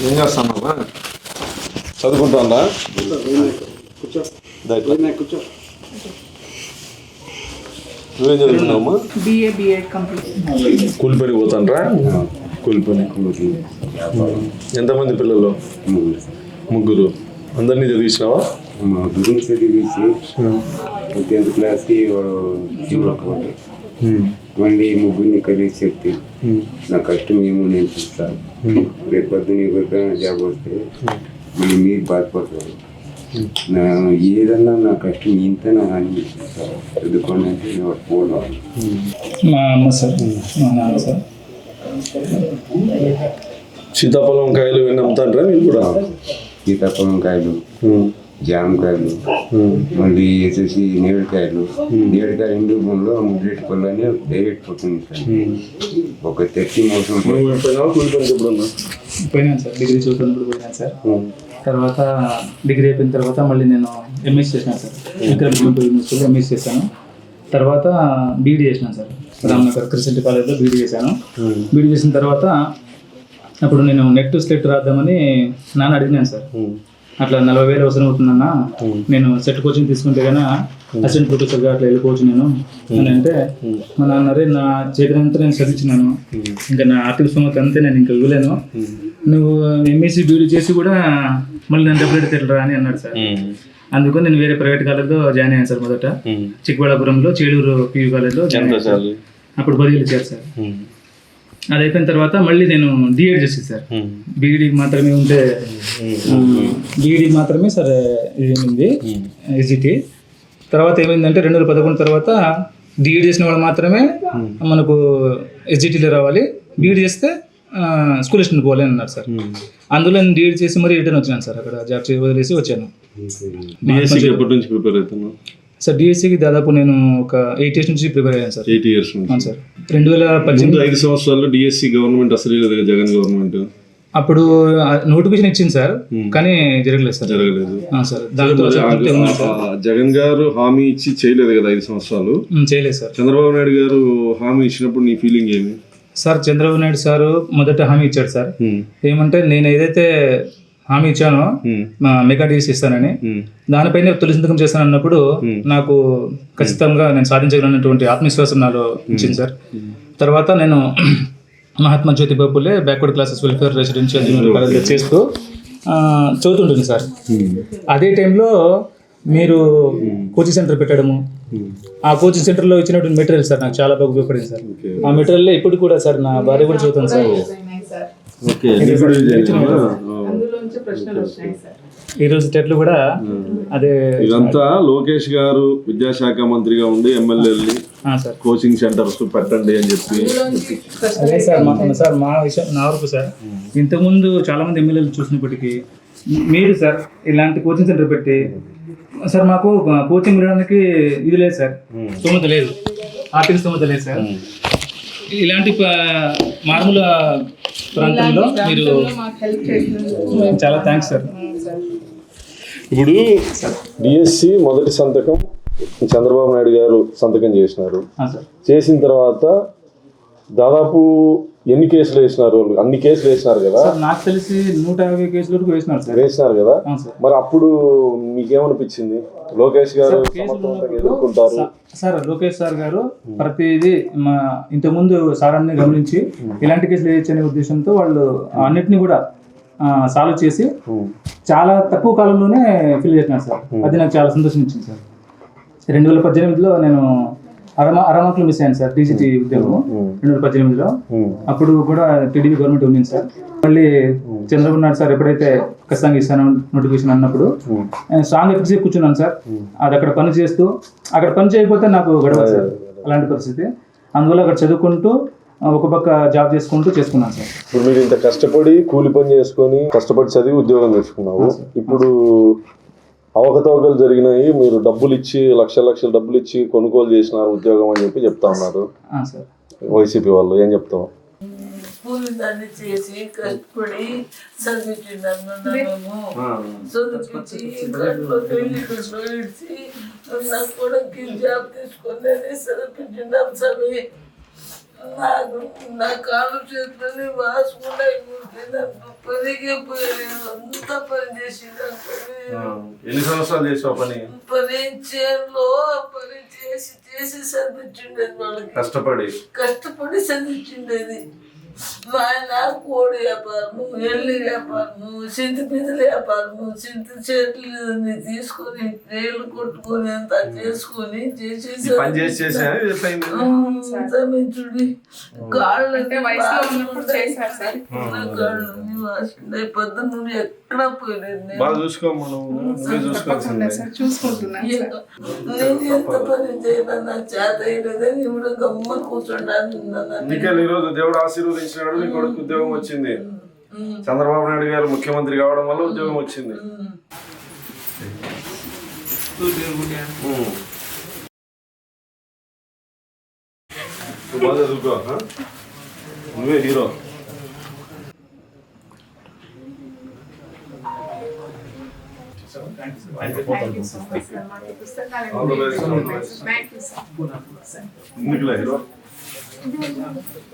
ఏం చేస్తానమ్మా? చదువుకుంటానా? కూర్చో. నువ్వేం చదువుతున్నావమ్మా? BA complete. కూలి పనికి పోతానరా? కూలి పని. ఎంతమంది పిల్లలు? ముగ్గురు. అందరినీ చదివించినావా? ముగ్గురు చదివించి 10th క్లాస్కి ఒకటి మళ్ళీ ముగ్గురిని కలిసి చెప్తే నా కష్టం ఏమో నేను చూస్తాను. రేపు పొద్దున్న ఎవరికైనా జాబ్ వస్తే మళ్ళీ మీరు బాధపడతారు. నా ఏదన్నా నా కష్టం ఇంతనా అని చదువుకోండి అంటే నేను పోను. మా అమ్మ సార్, మా నాన్న సార్. సీతాఫలం కాయలు ఇవన్నీ అమ్ముతాంటారా మీరు కూడా? సీతాఫలం కాయలు, జామకాయలు, మళ్ళీ వచ్చేసి నేరేడుకాయలు. నేరేడుకాయ ఇండు భూమిలో ముడ్రేటి పళ్ళు అని డైరెక్ట్ పోతుంది సార్. ఒక 30 మోసం పోయినాను సార్. డిగ్రీ చదువుతున్నప్పుడు పోయినాను సార్. తర్వాత డిగ్రీ అయిపోయిన తర్వాత మళ్ళీ నేను ఎంఎస్ చేసినాను సార్. యూనివర్సిటీలో ఎంఎస్ చేశాను. తర్వాత బీఈడీ చేసినాను సార్. రామ్నగర్ క్రిస్టియన్ కాలేజ్లో బీఈడీ చేశాను. బీఈడీ చేసిన తర్వాత అప్పుడు నేను నెట్ స్లెట్ రాద్దామని నాన్న అడిగినాను సార్. అట్లా 40,000 అవసరం అవుతుందన్న, నేను సెట్ కోచింగ్ తీసుకుంటే కానీ అసిస్టెంట్ ప్రొఫెసర్గా అట్లా వెళ్ళిపోవచ్చు నేను అని అంటే, మా నాన్న రే నా చేతినంతా నేను చదివించినాను, ఇంకా నా ఆర్థిక స్థోమత అంతే, నేను ఇంకా ఇవ్వలేను, నువ్వు ఎంఎస్సీ బీఈడీ చేసి కూడా మళ్ళీ నన్ను డబ్బులు ఎడతెళ్ళరా అని అన్నాడు సార్. అందుకని నేను వేరే ప్రైవేట్ కాలేజ్లో జాయిన్ అయ్యాను సార్. మొదట చిక్కబళ్ళాపురంలో చేడూరు పియూ కాలేజ్లో జాయిన్ అయ్యాను సార్. అప్పుడు 10 ఇచ్చారు సార్. అది అయిపోయిన తర్వాత మళ్ళీ నేను డిఎడ్ చేసేది సార్. బీఈడీకి మాత్రమే ఉంటే బీఈడీకి మాత్రమే సార్ ఇది ఉంది ఎస్జిటి. తర్వాత ఏమైందంటే 2011 తర్వాత డిఎడ్ చేసిన వాళ్ళు మాత్రమే మనకు ఎస్జిటిలో రావాలి, బీఈడీ చేస్తే స్కూల్ అసిస్టెంట్ పోవాలి అని అన్నారు సార్. అందులో నేను డిఎడ్ చేసి మరీ రిటర్న్ వచ్చాను సార్. అక్కడ జాబ్ వదిలేసి వచ్చాను. ఎప్పటి నుంచి ప్రిపేర్ అవుతున్నావు సార్? డిఎస్సికి దాదాపు నేను ఒక 8 years నుంచి ప్రిపేర్ అయ్యాను సార్. 8 years అవును సార్. 2018 5 సంవత్సరాల్లో డిఎస్సి గవర్నమెంట్ అసలు జగన్ గవర్నమెంట్ అప్పుడు నోటిఫికేషన్ ఇచ్చింది సార్, కానీ జరగలేదు సార్. సార్ దాంతో జగన్ గారు హామీ ఇచ్చి చేయలేదు కదా 5 సంవత్సరాలు? చేయలేదు సార్. చంద్రబాబు నాయుడు గారు హామీ ఇచ్చినప్పుడు నీ ఫీలింగ్ ఏమి? సార్ చంద్రబాబు నాయుడు సార్ మొదట హామీ ఇచ్చాడు సార్. ఏమంటే నేను ఏదైతే హామీ ఇచ్చానో మెగా డిఎస్సి ఇస్తానని, దానిపైన తొలి సంతకం చేస్తాను అన్నప్పుడు నాకు ఖచ్చితంగా నేను సాధించగలనటువంటి ఆత్మవిశ్వాసం నాలో ఇచ్చింది సార్. తర్వాత నేను Mahatma Jyotiba Phule backward classes welfare residential junior కాలేజ్లో చేస్తూ చదువుతుంటుంది సార్. అదే టైంలో మీరు కోచింగ్ సెంటర్ పెట్టడము, ఆ కోచింగ్ సెంటర్లో ఇచ్చినటువంటి మెటీరియల్ సార్ నాకు చాలా బాగా ఉపయోగపడింది సార్. ఆ మెటీరియల్లో ఇప్పుడు కూడా సార్ నా భార్య కూడా చదువుతాను సార్. ఈరోజు టెట్లు కూడా అదే. ఇదంతా లోకేష్ గారు విద్యాశాఖ మంత్రిగా ఉండి ఎమ్మెల్యేలని కోచింగ్ సెంటర్స్ పెట్టండి అని చెప్పి. అదే సార్ సార్ మా విషయం నా వరకు సార్, ఇంతకుముందు చాలా మంది ఎమ్మెల్యేలు చూసినప్పటికీ మీరు సార్ ఇలాంటి కోచింగ్ సెంటర్ పెట్టి సార్ మాకు కోచింగ్ ఇవ్వడానికి ఇది లేదు సార్, స్తోమత లేదు, ఆర్థిక స్తోమత లేదు సార్. ఇలాంటి మారుమూల ప్రాంతంలో మీరు చాలా థ్యాంక్స్ సార్. ఇప్పుడు డిఎస్సి మొదటి సంతకం చంద్రబాబు నాయుడు గారు సంతకం చేసినారు. చేసిన తర్వాత దాదాపు ఎన్ని కేసులు వేసినారు? అన్ని కేసులు వేసినారు కదా? నాకు తెలిసి 150 కేసులు వరకు వేసినారు కదా. మరి అప్పుడు మీకేమనిపించింది? లోకేష్ గారు ఎదుర్కొంటారు సార్. లోకేష్ సార్ గారు ప్రతిదీ ఇంతకుముందు సార్ అన్ని గమనించి ఇలాంటి కేసులు వేయచ్చు అనే ఉద్దేశంతో వాళ్ళు అన్నిటినీ కూడా సాల్వ్ చేసి చాలా తక్కువ కాలంలోనే ఫిల్ చేసినారు సార్. అది నాకు చాలా సంతోషం ఇచ్చింది సార్. 2018లో నేను అరమాకులు మిస్ అయ్యాను సార్ డీజీటీ ఉద్యోగం 2018లో. అప్పుడు కూడా టీడీపీ గవర్నమెంట్ ఉంది సార్. మళ్ళీ చంద్రబాబు నాయుడు సార్ ఎప్పుడైతే ఖచ్చితంగా ఇస్తాను నోటిఫికేషన్ అన్నప్పుడు స్ట్రాంగ్ ఎఫెక్ట్స్ కూర్చున్నాను సార్. అది అక్కడ పని చేస్తూ, అక్కడ పని చేయకపోతే నాకు గడవదు సార్ అలాంటి పరిస్థితి. అందువల్ల అక్కడ చదువుకుంటూ ఒక పక్క జాబ్ చేసుకున్నాను సార్. ఇప్పుడు మీరు ఇంత కష్టపడి కూలి పని చేసుకొని కష్టపడి చదివి ఉద్యోగం తెచ్చుకున్నావు. ఇప్పుడు అవకతవకలు జరిగినాయి, మీరు డబ్బులు ఇచ్చి లక్షల డబ్బులు ఇచ్చి కొనుగోలు చేసినారు ఉద్యోగం అని చెప్పి చెప్తా ఉన్నారు వైసీపీ వాళ్ళు. ఏం చెప్తావు? దాన్ని చేసి కష్టపడి చదివించినాము, చదివించి ఇచ్చి నా కొడుకు జాబ్ తీసుకొని చదివించిన సమయం నాకు నా కాళ్ళు చేతులని వాసుకున్నాయి. నాకు పనికే పోయలేదు, అంతా పని చేసింది. ఎన్ని సంవత్సరాలు చేసావు పని? పని చేనులో పని చేసి చేసి చదివించిండేది వాళ్ళకి, కష్టపడి చదివించిండేది. మా ఆయన కోడి వ్యాపారము, ఎల్లి వ్యాపారము, చింత పిందెల వ్యాపారము, చింత చెట్లని తీసుకొని నీళ్ళు కొట్టుకొని అంతా చేసుకొని చేసేసి చదివించుడి. కాళ్ళని వాసిండే పొద్దున్న నుండి ఎక్కడ పోయలేదు. నేను ఎంత పని చేయను, నా చేత అయినదని ఇప్పుడు గమ్మ కూర్చుంటాను. ఈరోజు దేవుడు ఆశీర్వదించినాడు, నీ కొడుకు ఉద్యోగం వచ్చింది. చంద్రబాబు నాయుడు గారు ముఖ్యమంత్రి కావడం వల్ల ఉద్యోగం వచ్చింది. బాగా చదువుకో, నువ్వే హీరో. ఎందుకులే హీరో.